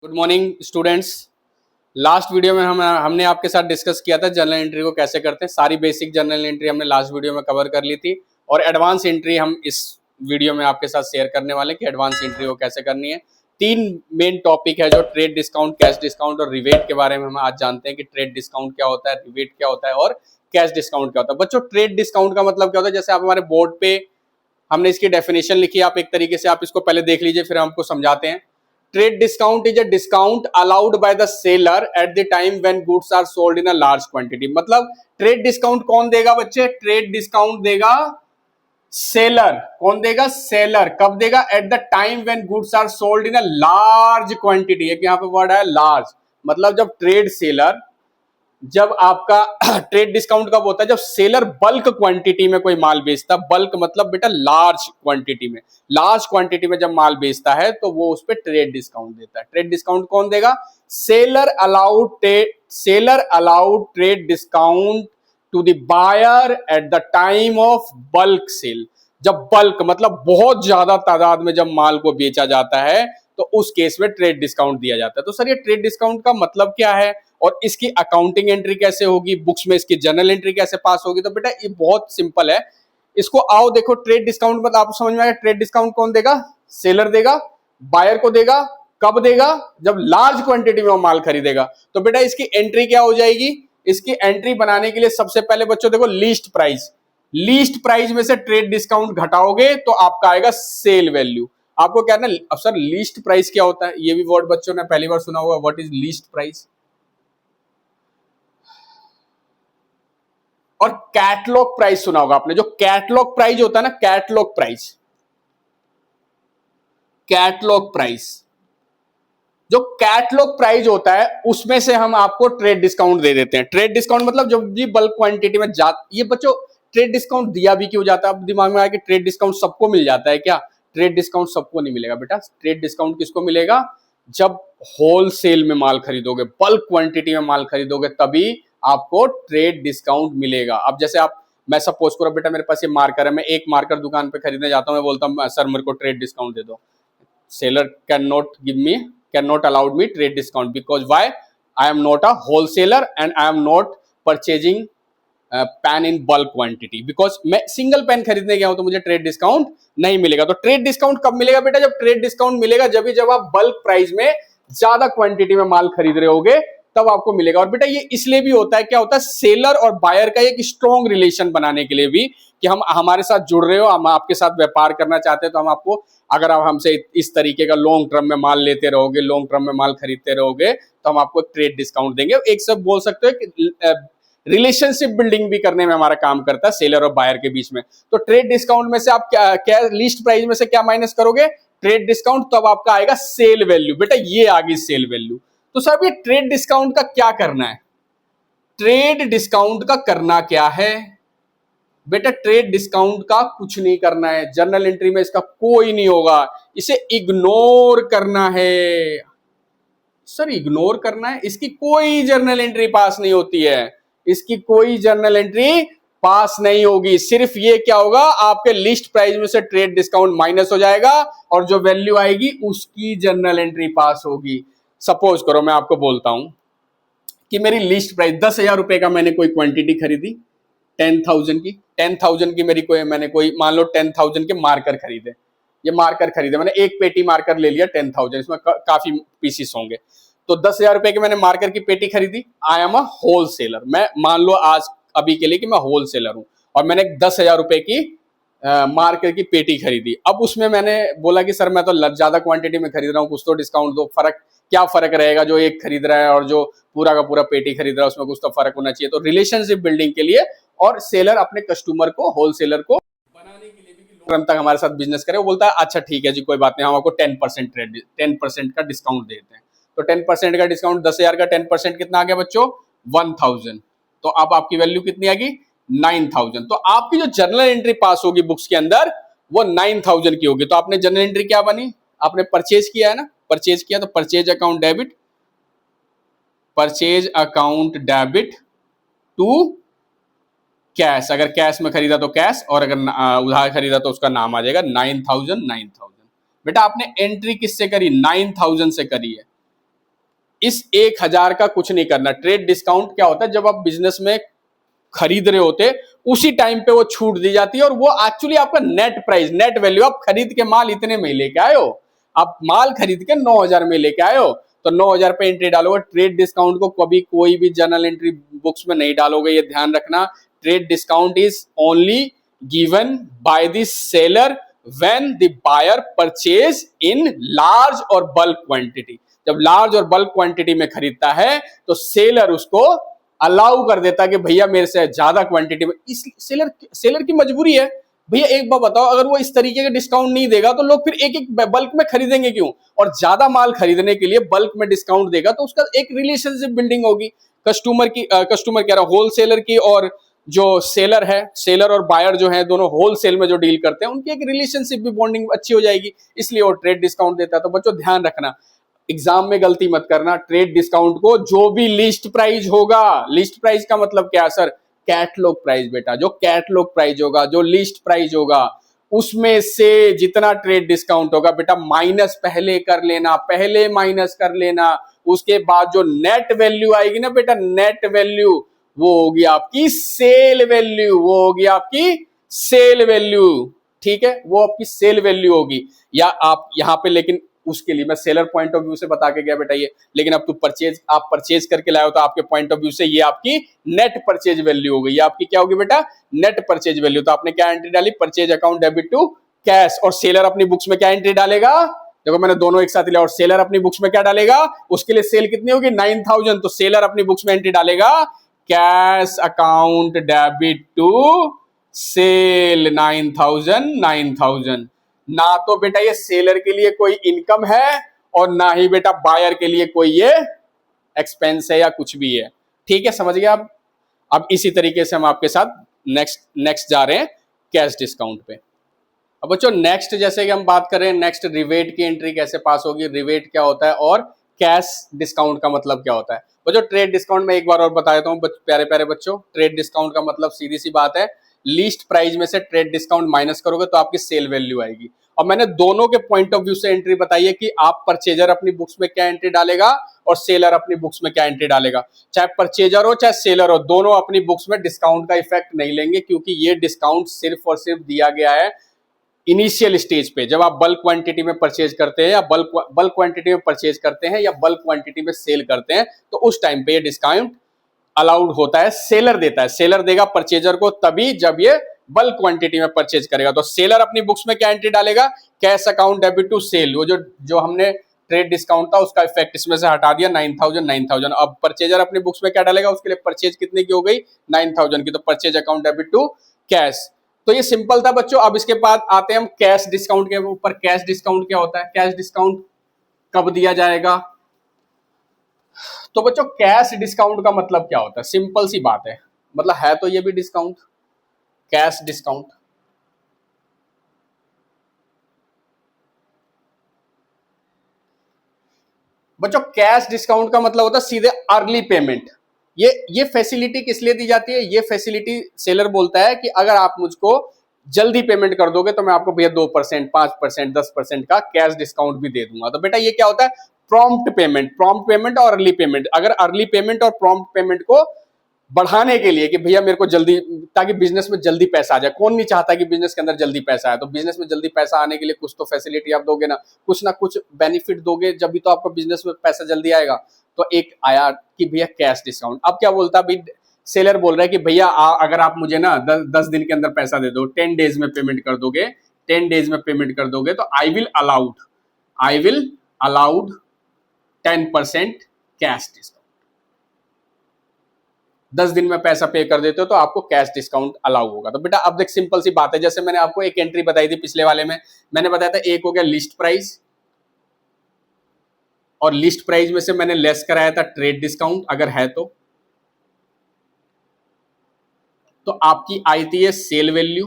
Good morning students. Last video में हमने आपके साथ डिस्कस किया था जर्नल एंट्री को कैसे करते हैं। सारी बेसिक जर्नल एंट्री हमने लास्ट वीडियो में कवर कर ली थी और एडवांस एंट्री हम इस वीडियो में आपके साथ शेयर करने वाले हैं कि एडवांस एंट्री को कैसे करनी है। तीन मेन टॉपिक है जो ट्रेड डिस्काउंट, कैश डिस्काउंट और रिवेट के बारे में हम आज जानते हैं कि ट्रेड डिस्काउंट क्या होता है, रिवेट क्या होता है और कैश डिस्काउंट क्या होता है। बच्चों, ट्रेड डिस्काउंट का मतलब क्या होता है? जैसे आप हमारे बोर्ड पे हमने इसकी डेफिनेशन लिखी है, आप एक तरीके से आप इसको पहले देख लीजिए फिर हमको समझाते हैं। Trade discount is a discount allowed by the seller at the time when goods are sold in a large quantity। मतलब ट्रेड डिस्काउंट कौन देगा बच्चे? ट्रेड डिस्काउंट देगा सेलर। कौन देगा? सेलर। कब देगा? At the time when goods are sold in a large quantity. एक यहाँ पे वर्ड है लार्ज, मतलब जब ट्रेड सेलर, जब आपका ट्रेड डिस्काउंट कब होता है? जब सेलर बल्क क्वांटिटी में कोई माल बेचता। बल्क मतलब बेटा लार्ज क्वांटिटी में, लार्ज क्वांटिटी में जब माल बेचता है तो वो उस पर ट्रेड डिस्काउंट देता है। ट्रेड डिस्काउंट कौन देगा? Seller allowed trade discount to the buyer at the time of bulk sale. जब बल्क मतलब बहुत ज्यादा तादाद में जब माल को बेचा जाता है तो उस केस में ट्रेड डिस्काउंट दिया जाता है। तो सर ये ट्रेड डिस्काउंट का मतलब क्या है और इसकी अकाउंटिंग एंट्री कैसे होगी, बुक्स में इसकी जर्नल एंट्री कैसे पास होगी? तो बेटा ये बहुत सिंपल है। इसको आओ देखो, ट्रेड डिस्काउंट मतलब आपको समझ में आएगा। ट्रेड डिस्काउंट कौन देगा? सेलर देगा। बायर को देगा। कब देगा? जब लार्ज क्वांटिटी में वो माल खरीदेगा। तो बेटा इसकी एंट्री क्या हो जाएगी? इसकी एंट्री बनाने के लिए सबसे पहले बच्चों देखो लीस्ट प्राइस। लीस्ट प्राइस में से ट्रेड डिस्काउंट घटाओगे तो आपका आएगा सेल वैल्यू। आपको क्या ना, अब सर लीस्ट प्राइस क्या होता है? ये भी वर्ड बच्चों ने पहली बार सुना होगा। What is least price? और कैटलॉग प्राइस सुना होगा आपने। जो कैटलॉग प्राइस होता है ना, कैटलॉग प्राइस, कैटलॉग प्राइस, जो कैटलॉग प्राइस होता है उसमें से हम आपको ट्रेड डिस्काउंट दे देते हैं। ट्रेड डिस्काउंट मतलब जब भी बल्क क्वांटिटी में ये बच्चों ट्रेड डिस्काउंट दिया भी क्यों जाता है? अब दिमाग में आया कि ट्रेड डिस्काउंट सबको मिल जाता है क्या? ट्रेड डिस्काउंट सबको नहीं मिलेगा बेटा। ट्रेड डिस्काउंट किसको मिलेगा? जब होलसेल में माल खरीदोगे, बल्क क्वांटिटी में माल खरीदोगे, तभी आपको ट्रेड डिस्काउंट मिलेगा। अब जैसे मैं सपोज करो बेटा मेरे पास ये मार्कर है, मैं एक मार्कर दुकान पे खरीदने जाता हूं, मैं बोलता हूं सर मेरे को ट्रेड डिस्काउंट दे दो। Seller cannot allow me trade discount because why? I am not a wholesaler and I am not purchasing pain in bulk quantity, because मैं सिंगल पेन खरीदने गया हूं तो मुझे ट्रेड डिस्काउंट नहीं मिलेगा। तो ट्रेड डिस्काउंट कब मिलेगा बेटा? जब ट्रेड डिस्काउंट मिलेगा जब आप बल्क प्राइस में ज्यादा क्वांटिटी में माल खरीद रहे होगे तब आपको मिलेगा। और बेटा ये इसलिए भी होता है, क्या होता है, सेलर और बायर का एक स्ट्रॉन्ग रिलेशन बनाने के लिए भी, कि हम हमारे साथ जुड़ रहे हो, हम आपके साथ व्यापार करना चाहते हैं, तो हम आपको, अगर आप हमसे इस तरीके का लॉन्ग टर्म में माल लेते रहोगे, लॉन्ग टर्म में माल खरीदते रहोगे, तो हम आपको ट्रेड डिस्काउंट देंगे। एक सब बोल सकते हो कि रिलेशनशिप बिल्डिंग भी करने में हमारा काम करता है सेलर और बायर के बीच में। तो ट्रेड डिस्काउंट में से आप क्या लीस्ट प्राइस में से क्या माइनस करोगे? Trade discount. तब आपका आएगा सेल वैल्यू। बेटा ये आ गई सेल वैल्यू। तो साहब ये ट्रेड डिस्काउंट का क्या करना है? ट्रेड डिस्काउंट का करना क्या है बेटा? ट्रेड डिस्काउंट का कुछ नहीं करना है। जर्नल एंट्री में इसका कोई नहीं होगा, इसे इग्नोर करना है। सर इग्नोर करना है? इसकी कोई जर्नल एंट्री पास नहीं होती है, इसकी कोई जर्नल एंट्री पास नहीं होगी। सिर्फ ये क्या होगा, आपके लिस्ट प्राइस में से ट्रेड डिस्काउंट माइनस हो जाएगा और जो वैल्यू आएगी उसकी जर्नल एंट्री पास होगी। सपोज करो मैं आपको बोलता हूं कि मेरी लिस्ट प्राइस 10,000 रुपए का, मैंने कोई क्वांटिटी खरीदी 10,000 की। 10,000 की मैंने कोई मान लो 10,000 के मार्कर खरीदे। ये मार्कर खरीदे मैंने, एक पेटी मार्कर ले लिया 10,000, इसमें काफी पीसीस होंगे। तो 10,000 रुपए की मैंने मार्कर की पेटी खरीदी। I am a wholesaler. मैं मान लो आज अभी के लिए कि मैं होलसेलर हूं और मैंने 10,000 रुपए की मार्कर की पेटी खरीदी। अब उसमें मैंने बोला कि सर मैं तो ज्यादा क्वांटिटी में खरीद रहा हूं, कुछ तो डिस्काउंट दो। क्या फर्क रहेगा जो एक खरीद रहा है और जो पूरा का पूरा पेटी खरीद रहा है, उसमें कुछ तो फर्क होना चाहिए। तो रिलेशनशिप बिल्डिंग के लिए और सेलर अपने कस्टमर को, होलसेलर को बनाने के लिए भी कि लॉन्ग टर्म तक हमारे साथ बिजनेस करे, वो बोलता है अच्छा ठीक है जी कोई बात नहीं, हम आपको 10% का डिस्काउंट देते हैं। तो 10% का डिस्काउंट, 10,000 का 10% कितना आ गया बच्चों? 1,000। तो अब आपकी वैल्यू कितनी आ गई? 9,000। तो आपकी जो जर्नल एंट्री पास होगी बुक्स के अंदर वो 9,000 की होगी। तो आपने जर्नल एंट्री क्या बनी? आपने परचेज किया है ना, परचेज किया तो purchase account debit to cash. अगर कैश में खरीदा तो कैश, और अगर उधार खरीदा तो उसका नाम आ जाएगा 9,000। बेटा आपने एंट्री किससे करी? 9,000 से करी है। इस 1000 का कुछ नहीं करना। ट्रेड डिस्काउंट क्या होता है, जब आप बिजनेस में खरीद रहे होते उसी टाइम पे वो छूट दी जाती है, और वो एक्चुअली आपका नेट प्राइस, नेट वैल्यू, आप खरीद के माल इतने में लेके आए हो, आप माल खरीद के 9000 में लेके आए हो, तो 9000 पे एंट्री डालोगे। ट्रेड डिस्काउंट को कभी कोई भी जर्नल एंट्री बुक्स में नहीं डालोगे, ये ध्यान रखना। Trade discount is only given by the seller when the buyer purchase in large और बल्क क्वांटिटी। जब लार्ज और बल्क क्वांटिटी में खरीदता है तो सेलर उसको अलाउ कर देता कि भैया मेरे से ज्यादा क्वांटिटी में। इस सेलर की मजबूरी है भैया। एक बात बताओ, अगर वो इस तरीके का डिस्काउंट नहीं देगा तो लोग फिर एक एक बल्क में खरीदेंगे क्यों? और ज्यादा माल खरीदने के लिए बल्क में डिस्काउंट देगा तो उसका एक रिलेशनशिप बिल्डिंग होगी कस्टमर कह रहा होलसेलर की, और जो सेलर है, सेलर और बायर जो है दोनों होलसेल में जो डील करते हैं, उनकी एक रिलेशनशिप भी, बॉन्डिंग अच्छी हो जाएगी, इसलिए वो ट्रेड डिस्काउंट देता है। तो बच्चों ध्यान रखना, एग्जाम में गलती मत करना। ट्रेड डिस्काउंट को जो भी लिस्ट प्राइस होगा, लिस्ट प्राइस का मतलब क्या सर? कैटलॉग प्राइस बेटा। जो कैटलॉग प्राइस होगा, जो लिस्ट प्राइस होगा, उसमें से जितना ट्रेड डिस्काउंट होगा बेटा माइनस पहले कर लेना, पहले माइनस कर लेना। उसके बाद जो नेट वैल्यू आएगी ना बेटा, नेट वैल्यू, वो होगी आपकी सेल वैल्यू, वो होगी आपकी सेल वैल्यू। ठीक है, वो आपकी सेल वैल्यू होगी। या आप यहां पे, लेकिन उसके लिए मैं सेलर पॉइंट ऑफ व्यू से बता के गया बेटा ये, लेकिन अब आप परचेज करके लाए हो तो आपके पॉइंट ऑफ व्यू से ये आपकी नेट परचेज वैल्यू होगी। ये आपकी क्या होगी बेटा? Net purchase value. तो आपने क्या एंट्री डाली? Purchase account debit to cash. और सेलर अपनी बुक्स में क्या एंट्री डालेगा? देखो मैंने दोनों एक साथ लिया। और सेलर अपनी बुक्स में क्या डालेगा? उसके लिए सेल कितनी होगी? 9000। तो सेलर अपनी बुक्स में एंट्री डालेगा cash account debit to sale 9000। ना तो बेटा ये सेलर के लिए कोई इनकम है और ना ही बेटा बायर के लिए कोई ये एक्सपेंस है या कुछ भी है। ठीक है, समझ गए आप? अब इसी तरीके से हम आपके साथ नेक्स्ट जा रहे हैं कैश डिस्काउंट पे। अब बच्चों नेक्स्ट, जैसे कि हम बात कर रहे हैं नेक्स्ट, रिवेट की एंट्री कैसे पास होगी, रिवेट क्या होता है और कैश डिस्काउंट का मतलब क्या होता है। बच्चों ट्रेड डिस्काउंट में एक बार और बता देता हूँ प्यारे प्यारे बच्चों। ट्रेड डिस्काउंट का मतलब सीधी सी बात है, लीस्ट प्राइस में से ट्रेड डिस्काउंट माइनस करोगे तो आपकी सेल वैल्यू आएगी। और मैंने दोनों के पॉइंट ऑफ व्यू से एंट्री बताई है कि आप परचेजर अपनी बुक्स में क्या एंट्री डालेगा और सेलर अपनी बुक्स में क्या एंट्री डालेगा। चाहे परचेजर हो चाहे सेलर हो, दोनों अपनी बुक्स में डिस्काउंट का इफेक्ट नहीं लेंगे, क्योंकि ये डिस्काउंट सिर्फ और सिर्फ दिया गया है इनिशियल स्टेज पे, जब आप बल्क क्वांटिटी में परचेज करते हैं या बल्क क्वांटिटी में परचेज करते हैं या बल्क क्वांटिटी में सेल करते हैं, तो उस टाइम पे ये डिस्काउंट अलाउड होता है। सेलर देता है, सेलर देगा परचेजर को तभी जब ये बल्क क्वांटिटी में परचेज करेगा। तो सेलर अपनी बुक्स में क्या एंट्री डालेगा? Cash account debit to sale. वो जो हमने ट्रेड डिस्काउंट था उसका इफेक्ट इसमें से हटा दिया, 9000। अब परचेजर अपनी बुक्स में क्या डालेगा? उसके लिए परचेज कितने की हो गई? 9000 की। तो purchase account debit to cash. तो ये सिंपल था बच्चों। अब इसके बाद आते हैं हम कैश डिस्काउंट के ऊपर। कैश डिस्काउंट क्या होता है? कैश डिस्काउंट कब दिया जाएगा? तो बच्चों कैश डिस्काउंट का मतलब क्या होता है? सिंपल सी बात है, मतलब है तो ये भी डिस्काउंट, कैश डिस्काउंट। बच्चों कैश डिस्काउंट का मतलब होता है सीधे अर्ली पेमेंट। ये फैसिलिटी किस लिए दी जाती है? ये फैसिलिटी सेलर बोलता है कि अगर आप मुझको जल्दी पेमेंट कर दोगे तो मैं आपको भैया 2%, 5%, 10% का कैश डिस्काउंट भी दे दूंगा। तो बेटा ये क्या होता है? प्रॉम्प्ट पेमेंट और अर्ली पेमेंट। अगर अर्ली पेमेंट और प्रॉम्प्ट पेमेंट को बढ़ाने के लिए कि भैया मेरे को जल्दी, ताकि बिजनेस में जल्दी पैसा आ जाए। कौन नहीं चाहता कि बिजनेस के अंदर जल्दी पैसा आए? तो बिजनेस में जल्दी पैसा आने के लिए कुछ तो फैसिलिटी आप दोगे ना कुछ बेनिफिट दोगे, जब भी तो आपका बिजनेस में पैसा जल्दी आएगा। तो एक आया कि भैया कैश डिस्काउंट। अब क्या बोलता है? सेलर बोल रहा है कि भैया अगर आप मुझे ना 10 दिन के अंदर पैसा दे दो, 10 डेज में पेमेंट कर दोगे, 10 डेज में पेमेंट कर दोगे, तो I will allowed 10% cash discount. 10 दिन में पैसा पे कर देते हो तो आपको कैश डिस्काउंट अलाउ होगा। तो बेटा अब देख सिंपल सी बात है, जैसे मैंने आपको एक एंट्री बताई थी पिछले वाले में, मैंने बताया था एक हो गया लिस्ट प्राइस, और लिस्ट प्राइस में से मैंने लेस कराया था ट्रेड डिस्काउंट अगर है तो आपकी आई थी है सेल वैल्यू।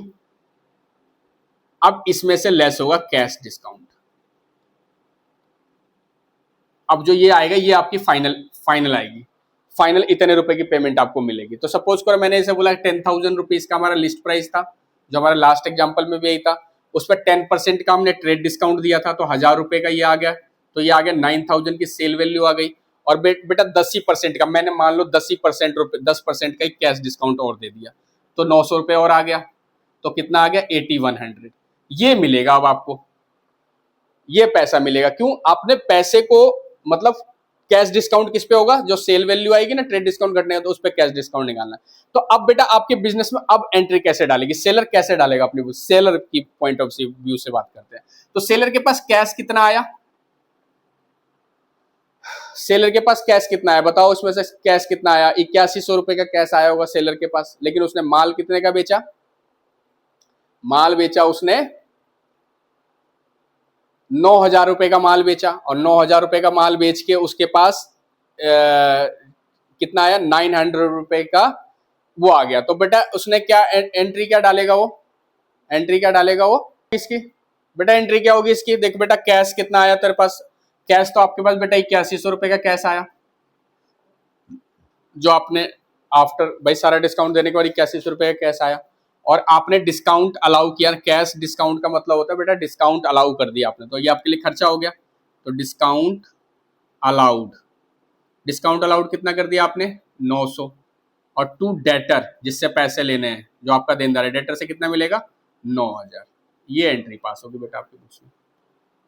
अब इसमें से लेस होगा कैश डिस्काउंट। अब जो ये आएगा ये आपकी फाइनल आएगी, फाइनल इतने रुपए की पेमेंट आपको मिलेगी। तो सपोज करो मैंने इसे बोला 10,000 रुपीज का हमारा लिस्ट प्राइस था, जो हमारा लास्ट एग्जांपल में भी यही था। उस पर 10% का हमने ट्रेड डिस्काउंट दिया था, तो 1000 रुपए का ये आ गया। तो ये आ गया 9000 की सेल वैल्यू आ गई। और बेटा 10% का, मैंने मान लो 10% का ही कैश डिस्काउंट और दे दिया, तो 900 रुपये और आ गया, तो कितना आ गया 8100। ये मिलेगा अब आपको, ये पैसा मिलेगा। क्यों? आपने पैसे को मतलब कैश डिस्काउंट किस पे होगा? जो सेल वैल्यू आएगी ना ट्रेड डिस्काउंट घटने का, तो उस पे कैश डिस्काउंट निकालना है। तो अब बेटा आपके बिजनेस में अब एंट्री कैसे डालेगी? सेलर कैसे डालेगा अपनी? सेलर की पॉइंट ऑफ व्यू से बात करते हैं। तो सेलर के पास कैश कितना आया? सेलर के पास कैश कितना आया बताओ? उसमें से कैश कितना आया? 8100 रुपए का कैश आया होगा सेलर के पास, लेकिन उसने माल कितने का बेचा? माल बेचा उसने 9000 रुपए का माल बेचा, और 9000 रुपए का माल बेच के उसके पास कितना आया? 900 रुपए का वो आ गया। तो बेटा उसने क्या एंट्री क्या डालेगा? वो एंट्री क्या डालेगा वो इसकी? बेटा एंट्री क्या होगी इसकी? देख बेटा कैश कितना आया तेरे पास? कैश तो आपके पास बेटा 8100 रुपए का कैश आया, जो आपने आफ्टर भाई सारा डिस्काउंट देने के बाद 8100 रुपए का कैश आया, और आपने डिस्काउंट अलाउ किया। कैश डिस्काउंट का मतलब होता है बेटा डिस्काउंट अलाउ कर दिया आपने, तो ये आपके लिए खर्चा हो गया। तो डिस्काउंट अलाउड, डिस्काउंट अलाउड कितना कर दिया आपने? 900। और टू डेटर, जिससे पैसे लेने हैं, जो आपका देनदार है, डेटर से कितना मिलेगा? 9000। ये एंट्री पास होगी बेटा आपकी बुक्स में।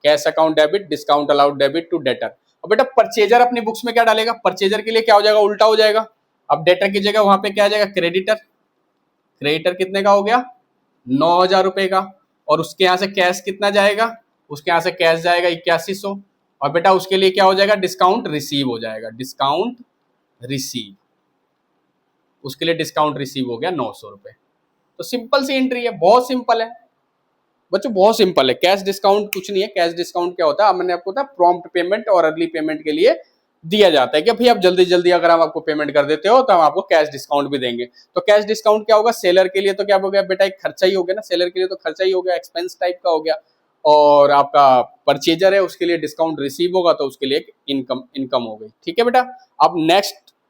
Cash account debit, discount allowed debit to debtor. और बेटा परचेजर अपनी बुक्स में क्या डालेगा? परचेजर के लिए क्या हो जाएगा? उल्टा हो जाएगा। अब डेटर की जगह वहां पे क्या आ जाएगा? क्रेडिटर। क्रेडिटर कितने का हो गया? 9000 रुपए का। और उसके यहां से कैश कितना जाएगा? उसके यहां से कैश जाएगा 8100। और बेटा उसके लिए क्या हो जाएगा? डिस्काउंट रिसीव हो जाएगा। डिस्काउंट रिसीव, उसके लिए डिस्काउंट रिसीव हो गया 900 रुपए। तो सिंपल सी एंट्री है, बहुत सिंपल है बच्चों, बहुत सिंपल है। कैश डिस्काउंट कुछ नहीं है। कैश डिस्काउंट क्या होता है? मैंने आपको बताया, प्रॉम्प्ट पेमेंट और अर्ली पेमेंट के लिए दिया जाता है कि भाई आप जल्दी जल्दी अगर हम आपको पेमेंट कर देते हो तो हम आपको कैश डिस्काउंट भी देंगे। तो कैश डिस्काउंट क्या होगा? सेलर के लिए तो क्या हो गया बेटा? एक खर्चा ही हो गया ना, सेलर के लिए तो खर्चा ही हो गया, एक्सपेंस टाइप का हो गया। और आपका परचेजर है उसके लिए डिस्काउंट रिसीव होगा, तो उसके लिए एक इनकम हो गई। ठीक है बेटा। अब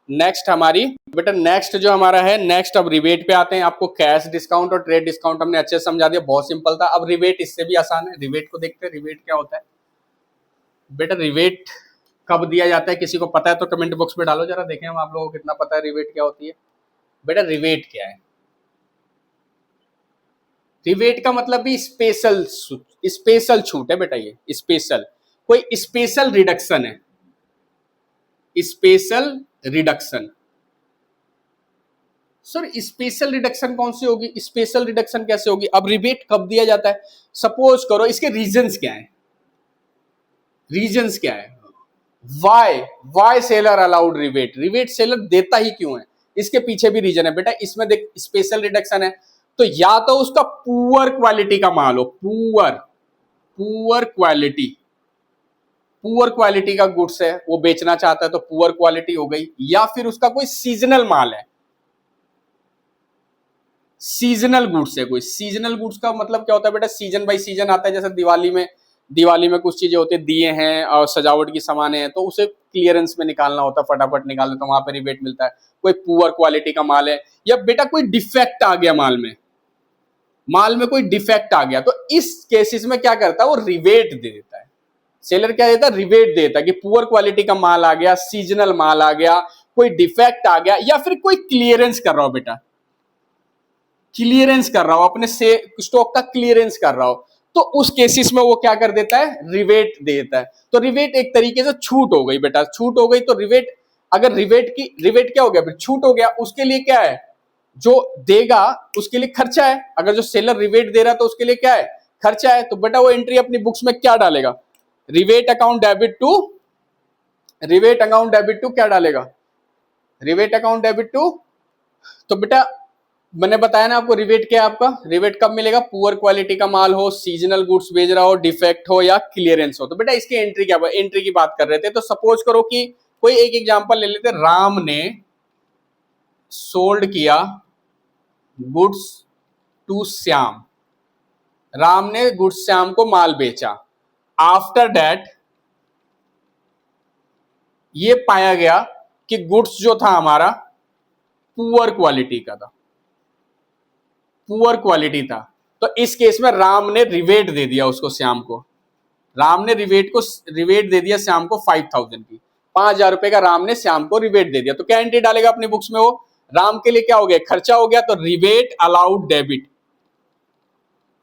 नेक्स्ट हमारी बेटा नेक्स्ट जो हमारा है, नेक्स्ट अब रिबेट पे आते हैं। आपको कैश डिस्काउंट और ट्रेड डिस्काउंट हमने अच्छे से समझा दिया, बहुत सिंपल था। अब रिबेट इससे भी आसान है। रिबेट को देखते हैं, रिबेट क्या होता है बेटा? रिबेट कब दिया जाता है? किसी को पता है तो कमेंट बॉक्स में डालो जरा, देखें हम आप लोगों को कितना पता है रिबेट क्या होती है। बेटा रिबेट क्या है? रिबेट का मतलब भी स्पेशल छूट है बेटा। ये स्पेशल, कोई स्पेशल रिडक्शन है, special reduction. Sir special reduction कौन सी होगी? स्पेशल रिडक्शन कैसे होगी? अब रिबेट कब दिया जाता है? सपोज करो, इसके रीजंस क्या है? रीजंस क्या है? Why seller allowed rebate? Rebate seller देता ही क्यों है? इसके पीछे भी रीजन है बेटा। इसमें देख स्पेशल रिडक्शन है, तो या तो उसका पुअर क्वालिटी का माल हो, पुअर क्वालिटी का गुड्स है, वो बेचना चाहता है तो पुअर क्वालिटी हो गई। या फिर उसका कोई सीजनल माल है, सीजनल गुड्स है कोई। सीजनल गुड्स का मतलब क्या होता है बेटा? सीजन बाई सीजन आता है। जैसे दिवाली में कुछ चीजें होती है, दिए हैं और सजावट की सामानें हैं, तो उसे क्लियरेंस में निकालना होता है, फटाफट निकालना, तो वहां पे रिबेट मिलता है। कोई पुअर क्वालिटी का माल है, या बेटा कोई डिफेक्ट आ गया माल में कोई डिफेक्ट आ गया, तो इस केसेस में क्या करता है? वो रिबेट दे देता है। सेलर क्या देता है? रिबेट देता है कि पुअर क्वालिटी का माल आ गया, सीजनल माल आ गया, कोई डिफेक्ट आ गया, या फिर कोई क्लियरेंस कर रहा हो बेटा, क्लियरेंस कर रहा हो, अपने से स्टॉक का क्लियरेंस कर रहा हो, तो उस केसेस में वो क्या कर देता है? रिबेट देता है। तो रिबेट एक तरीके से छूट हो गई बेटा, छूट हो गई। तो रिबेट, अगर रिबेट क्या हो गया फिर? छूट हो गया। उसके लिए क्या है? जो देगा उसके लिए खर्चा है। अगर जो सेलर रिबेट दे रहा है तो उसके लिए क्या है? खर्चा है। तो बेटा वो एंट्री अपनी बुक्स में क्या डालेगा? रिबेट अकाउंट डेबिट टू क्या डालेगा? Rebate account debit to. तो बेटा मैंने बताया ना आपको, रिबेट क्या है आपका? रिबेट कब मिलेगा? पुअर क्वालिटी का माल हो, सीजनल गुड्स बेच रहा हो, डिफेक्ट हो, या क्लियरेंस हो। तो बेटा इसकी एंट्री क्या? एंट्री की बात कर रहे थे, तो सपोज करो कि कोई एक एग्जांपल ले लेते, राम ने सोल्ड किया गुड्स टू श्याम, राम ने गुड्स श्याम को माल बेचा। आफ्टर दैट ये पाया गया कि गुड्स जो था हमारा पुअर क्वालिटी का था, पुअर क्वालिटी था। तो इस केस में राम ने रिबेट दे दिया उसको, श्याम को। राम ने रिबेट दे दिया श्याम को 5000 की। 5,000 रुपए का राम ने श्याम को रिबेट दे दिया, तो क्या एंट्री डालेगा अपनी बुक्स में? वो राम के लिए क्या हो गया, खर्चा हो गया, तो rebate allowed debit,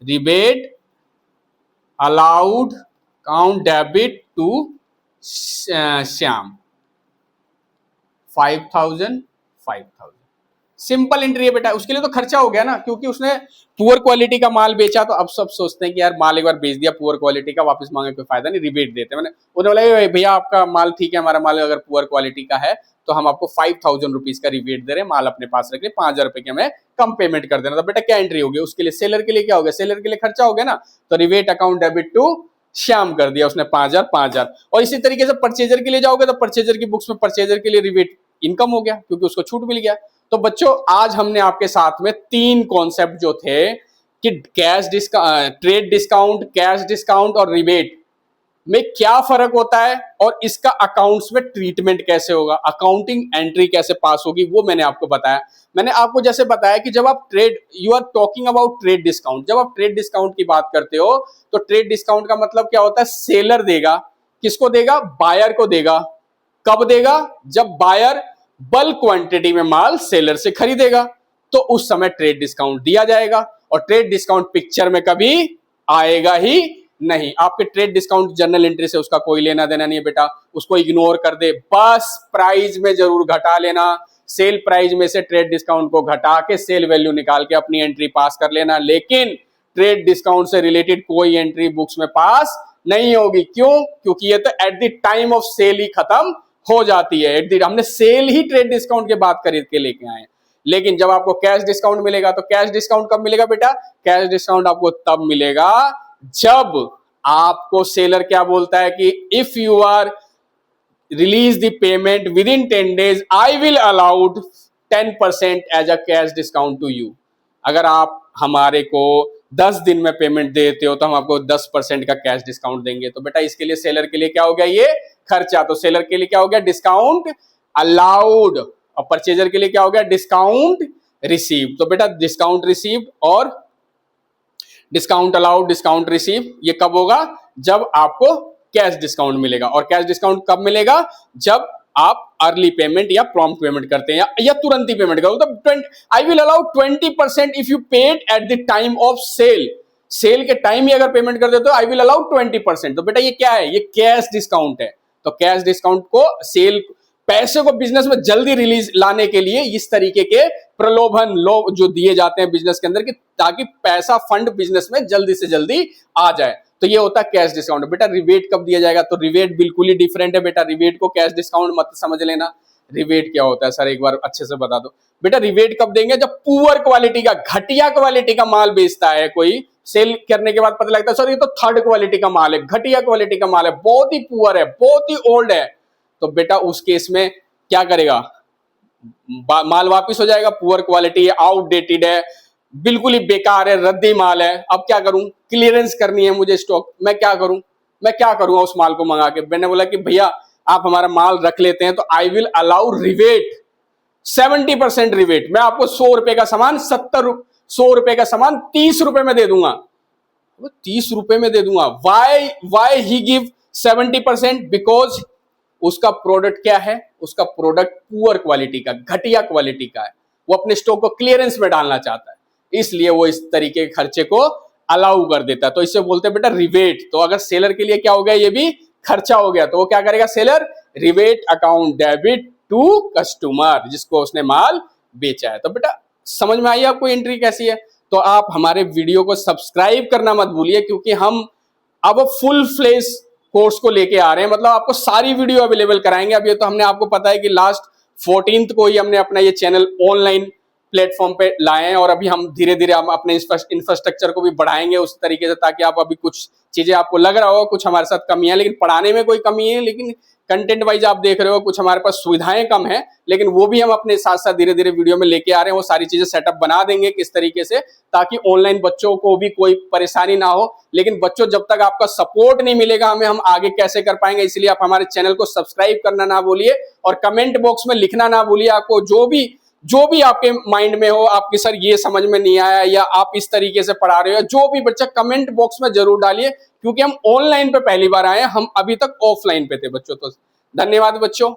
rebate allowed account debit to Shyam 5,000 5,000। Simple entry है बेटा, उसके लिए तो खर्चा हो गया ना, क्योंकि उसने पुअर क्वालिटी का माल बेचा। तो अब सब सोचते हैं कि यार माल एक बार बेच दिया पुअर क्वालिटी का, वापस मांगे कोई फायदा नहीं, रिबेट देते हैं। मैंने उन्होंने बोला भैया आपका माल ठीक है, हमारा माल अगर पुअर क्वालिटी का है तो हम आपको 5,000 रुपीज का रिबेट दे रहे हैं, माल अपने पास रख ले, 5,000 रुपए की हमें कम पेमेंट कर देना। तो बेटा क्या एंट्री हो गई उसके लिए? सेलर के लिए क्या हो गया? सेलर के लिए खर्चा हो गया ना, तो rebate account debit to Shyam कर दिया उसने 5,000 5,000। और इसी तरीके से परचेजर के लिए जाओगे तो परचेजर की बुक्स में परचेजर के लिए रिबेट इनकम हो गया, क्योंकि उसको छूट मिल गया। तो बच्चों आज हमने आपके साथ में 3 कॉन्सेप्ट जो थे कि ट्रेड डिस्काउंट, कैश डिस्काउंट और रिबेट में क्या फर्क होता है और इसका अकाउंट्स में ट्रीटमेंट कैसे होगा, अकाउंटिंग एंट्री कैसे पास होगी, वो मैंने आपको बताया। मैंने आपको जैसे बताया कि जब आप you are talking about trade discount, जब आप ट्रेड डिस्काउंट की बात करते हो तो ट्रेड डिस्काउंट का मतलब क्या होता है? सेलर देगा, किसको देगा? बायर को देगा। कब देगा? जब बायर बल्क क्वांटिटी में माल सेलर से खरीदेगा, तो उस समय ट्रेड डिस्काउंट दिया जाएगा। और ट्रेड डिस्काउंट पिक्चर में कभी आएगा ही नहीं। आपके ट्रेड डिस्काउंट जर्नल एंट्री से उसका कोई लेना देना नहीं है बेटा, उसको इग्नोर कर दे। बस प्राइस में जरूर घटा लेना, सेल प्राइस में से ट्रेड डिस्काउंट को घटा के सेल वैल्यू निकाल के अपनी एंट्री पास कर लेना, लेकिन ट्रेड डिस्काउंट से रिलेटेड कोई एंट्री बुक्स में पास नहीं होगी। क्यों? क्योंकि ये तो at the time of sale ही खत्म हो जाती है। हमने सेल ही ट्रेड डिस्काउंट के बाद खरीद के लेके आए। लेकिन जब आपको कैश डिस्काउंट मिलेगा, तो कैश डिस्काउंट कब मिलेगा बेटा? कैश डिस्काउंट आपको तब मिलेगा जब आपको सेलर क्या बोलता है कि if you are release the payment within 10 days I will allowed 10% as a cash discount to you. अगर आप हमारे को 10 दिन में पेमेंट देते हो तो हम आपको 10% का कैश डिस्काउंट देंगे। तो बेटा इसके लिए सेलर के लिए क्या हो गया? ये खर्चा। तो सेलर के लिए क्या हो गया? Discount allowed. और परचेजर के लिए क्या हो गया? Discount receive. तो बेटा डिस्काउंट रिसीव और डिस्काउंट अलाउड, डिस्काउंट रिसीव, ये कब होगा? जब आपको कैश डिस्काउंट मिलेगा। और कैश डिस्काउंट कब मिलेगा? जब आप अर्ली पेमेंट या प्रॉम्प्ट पेमेंट करते हैं या तुरंत ही पेमेंट करो। तो I will allow 20% if you paid at the time of sale. Sale के टाइम ही अगर पेमेंट कर देते हो आई विल अलाउ 20%। तो बेटा ये क्या है? ये कैश डिस्काउंट है। तो कैश डिस्काउंट को सेल पैसे को बिजनेस में जल्दी रिलीज लाने के लिए इस तरीके के प्रलोभन लोग जो दिए जाते हैं बिजनेस के अंदर कि ताकि पैसा फंड बिजनेस में जल्दी से जल्दी आ जाए, तो ये होता है कैश डिस्काउंट। बेटा रिबेट कब दिया जाएगा? तो रिबेट बिल्कुल ही डिफरेंट है बेटा। रिबेट को कैश डिस्काउंट मत समझ लेना। रिबेट क्या होता है सर एक बार अच्छे से बता दो। बेटा रिबेट कब देंगे? जब पुअर क्वालिटी का, घटिया क्वालिटी का माल बेचता है कोई, सेल करने के बाद पता लगता है सर ये तो थर्ड क्वालिटी का माल है, घटिया क्वालिटी का माल है, बहुत ही पुअर है, बहुत ही ओल्ड है। तो बेटा उस केस में क्या करेगा? माल वापस हो जाएगा, पुअर क्वालिटी है, आउटडेटेड है, बिल्कुल ही बेकार है, रद्दी माल है। अब क्या करूं? क्लियरेंस करनी है मुझे स्टॉक, मैं क्या करूं? मैं क्या करूंगा उस माल को मंगा के? मैंने बोला कि भैया आप हमारा माल रख लेते हैं तो I will allow rebate 70% rebate. मैं आपको 100 रुपए का सामान 100 रुपए का सामान 30 रुपए में दे दूंगा। 30 रुपए में दे दूंगा। Why he give 70%? बिकॉज उसका प्रोडक्ट क्या है? उसका प्रोडक्ट पुअर क्वालिटी का, घटिया क्वालिटी का है, वो अपने स्टॉक को क्लियरेंस में डालना चाहता है, इसलिए वो इस तरीके के खर्चे को अलाउ कर देता है। तो इसे बोलते हैं बेटा रिबेट। तो अगर सेलर के लिए क्या हो गया? ये भी खर्चा हो गया, तो वो क्या करेगा seller? Rebate account debit to customer, जिसको उसने माल बेचा है। तो बेटा समझ में आई आपको एंट्री कैसी है? तो आप हमारे वीडियो को सब्सक्राइब करना मत भूलिए, क्योंकि हम अब फुल फ्लेज कोर्स को लेके आ रहे हैं, मतलब आपको सारी वीडियो अवेलेबल कराएंगे। अब ये तो हमने आपको पता है कि लास्ट 14th को ही हमने अपना ये चैनल ऑनलाइन प्लेटफॉर्म पे लाए हैं, और अभी हम धीरे धीरे हम अपने इंफ्रास्ट्रक्चर को भी बढ़ाएंगे उस तरीके से, ताकि आप अभी कुछ चीजें आपको लग रहा होगा कुछ हमारे साथ कमी है, लेकिन पढ़ाने में कोई कमी है, लेकिन कंटेंट वाइज आप देख रहे हो कुछ हमारे पास सुविधाएं कम है, लेकिन वो भी हम अपने साथ साथ धीरे धीरे वीडियो में लेके आ रहे हैं। वो सारी चीजें सेटअप बना देंगे किस तरीके से, ताकि ऑनलाइन बच्चों को भी कोई परेशानी ना हो। लेकिन बच्चों जब तक आपका सपोर्ट नहीं मिलेगा हमें, हम आगे कैसे कर पाएंगे? इसलिए आप हमारे चैनल को सब्सक्राइब करना ना भूलिए, और कमेंट बॉक्स में लिखना ना भूलिए आपको जो भी आपके माइंड में हो, आपके सर ये समझ में नहीं आया या आप इस तरीके से पढ़ा रहे हो, जो भी बच्चा कमेंट बॉक्स में जरूर डालिए, क्योंकि हम ऑनलाइन पे पहली बार आए हैं, हम अभी तक ऑफलाइन पे थे बच्चों। तो धन्यवाद बच्चों।